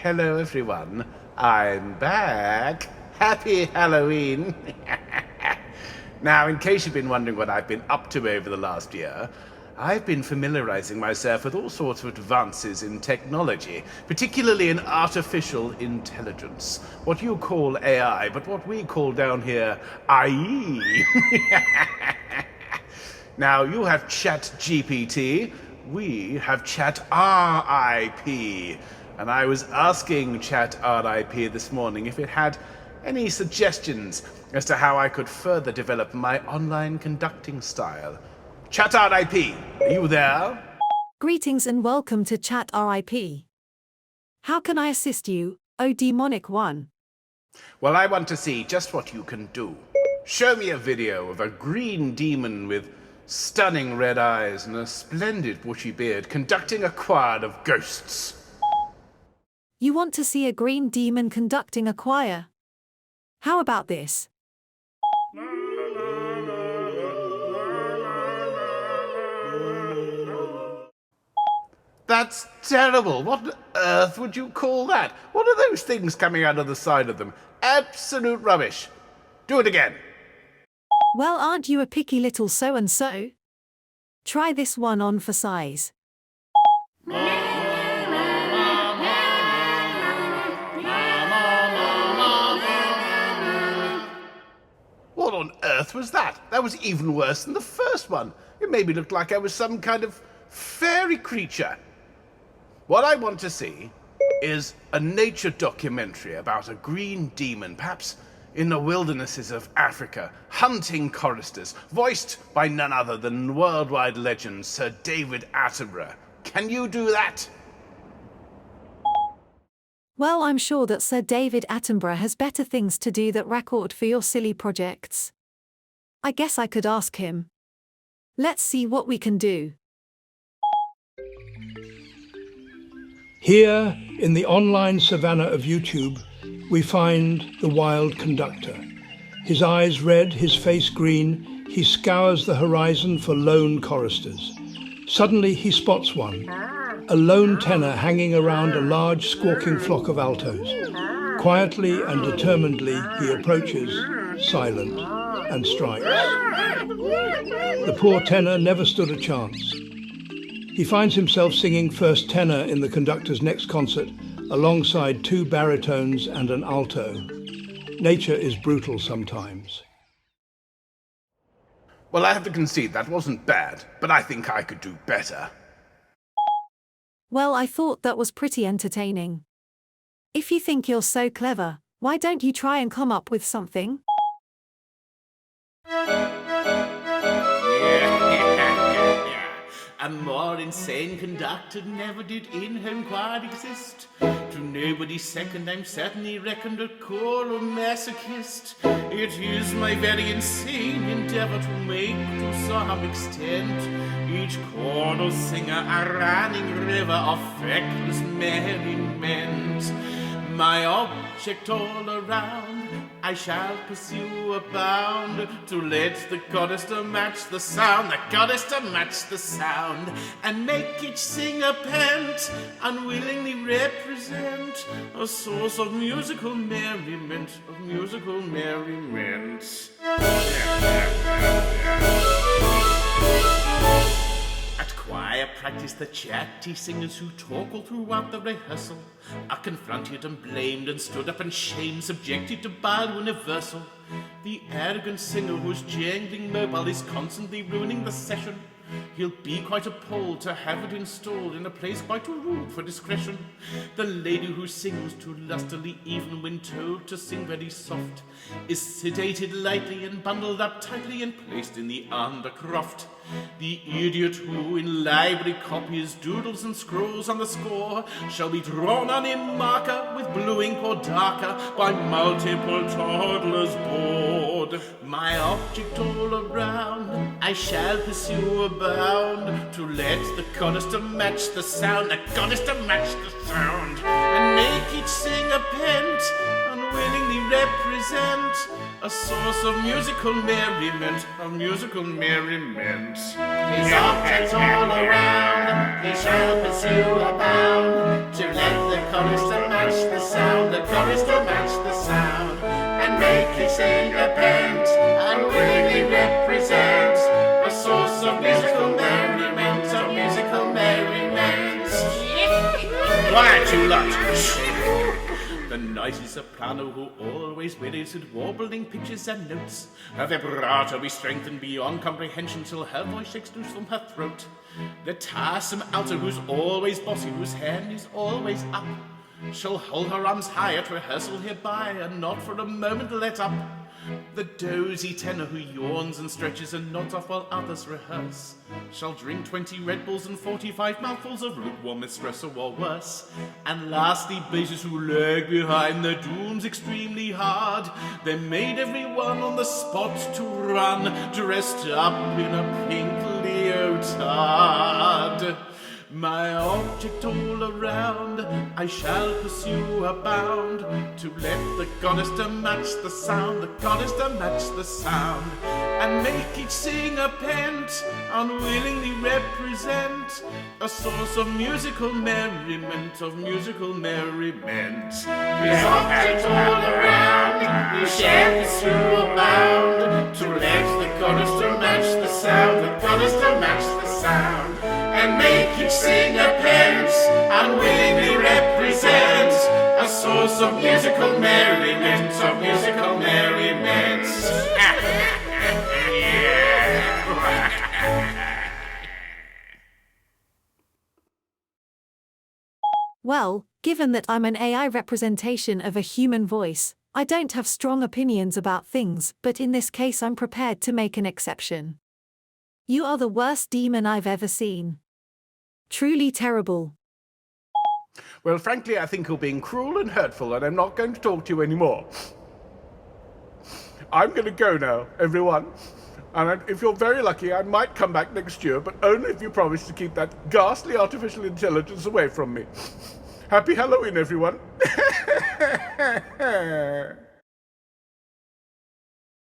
Hello, everyone. I'm back. Happy Halloween. Now, in case you've been wondering what I've been up to over the last year, I've been familiarizing myself with all sorts of advances in technology, particularly in artificial intelligence. What you call AI, but what we call down here, IE. Now, you have ChatGPT, we have ChatRIP. And I was asking ChatRIP this morning if it had any suggestions as to how I could further develop my online conducting style. ChatRIP, are you there? Greetings and welcome to ChatRIP. How can I assist you, O demonic one? Well, I want to see just what you can do. Show me a video of a green demon with stunning red eyes and a splendid bushy beard conducting a choir of ghosts. You want to see a green demon conducting a choir? How about this? That's terrible. What on earth would you call that? What are those things coming out of the side of them? Absolute rubbish. Do it again. Well, aren't you a picky little so-and-so? Try this one on for size. What on earth was that? That was even worse than the first one. It made me look like I was some kind of fairy creature. What I want to see is a nature documentary about a green demon, perhaps in the wildernesses of Africa, hunting choristers, voiced by none other than worldwide legend Sir David Attenborough. Can you do that? Well, I'm sure that Sir David Attenborough has better things to do than record for your silly projects. I guess I could ask him. Let's see what we can do. Here, in the online savannah of YouTube, we find the wild conductor. His eyes red, his face green, he scours the horizon for lone choristers. Suddenly he spots one, a lone tenor hanging around a large squawking flock of altos. Quietly and determinedly he approaches, silent, and strikes. The poor tenor never stood a chance. He finds himself singing first tenor in the conductor's next concert, alongside two baritones and an alto. Nature is brutal sometimes. Well, I have to concede that wasn't bad, but I think I could do better. Well, I thought that was pretty entertaining. If you think you're so clever, why don't you try and come up with something? A more insane conductor never did in Homechoir exist. To nobody's second, I'm certainly reckoned a choral masochist. It is my very insane endeavor to make, to some extent, each choral singer a running river of feckless merriment. My object all around, I shall pursue abound, to let the chorister match the sound, and make each singer pant, unwillingly represent a source of musical merriment, At choir practice, the chatty singers who talk all throughout the rehearsal are confronted and blamed and stood up and shamed, subjected to bile universal. The arrogant singer whose jangling mobile is constantly ruining the session, he'll be quite appalled to have it installed in a place quite too rude for discretion. The lady who sings too lustily, even when told to sing very soft, is sedated lightly and bundled up tightly and placed in the undercroft. The idiot who in library copies doodles and scrawls on the score shall be drawn on in marker with blue ink or darker by multiple toddlers bored. My object all around, I shall pursue abound, to let the chorister match the sound, and make each singer pent, unwillingly represent a source of musical merriment, His objects all around, he shall pursue abound, to let the chorister match the sound, and make his sing a pent, unwillingly represent a source of musical merriment, Quiet, you lot! The noisy soprano who always wearies with warbling pitches and notes. Her vibrato be strengthened beyond comprehension till her voice shakes loose from her throat. The tiresome alto who's always bossy, whose hand is always up, shall hold her arms high at rehearsal hereby, and not for a moment let up. The dozy tenor who yawns and stretches and nods off while others rehearse shall drink 20 Red Bulls and 45 mouthfuls of lukewarm espresso or worse. And lastly, basses who lag behind their dooms extremely hard, they made everyone on the spot to run, dressed up in a pink leotard. My object all around I shall pursue abound, to let the chorister match the sound, and make each singer pent, unwillingly represent a source of musical merriment, His object all around, he shall pursue abound, to let the chorister match the sound, and make each singer pent, unwillingly represent a source of musical merriment, Well, given that I'm an AI representation of a human voice, I don't have strong opinions about things, but in this case I'm prepared to make an exception. You are the worst demon I've ever seen. Truly terrible. Well, frankly, I think you're being cruel and hurtful, and I'm not going to talk to you anymore. I'm going to go now, everyone. And if you're very lucky, I might come back next year, but only if you promise to keep that ghastly artificial intelligence away from me. Happy Halloween, everyone.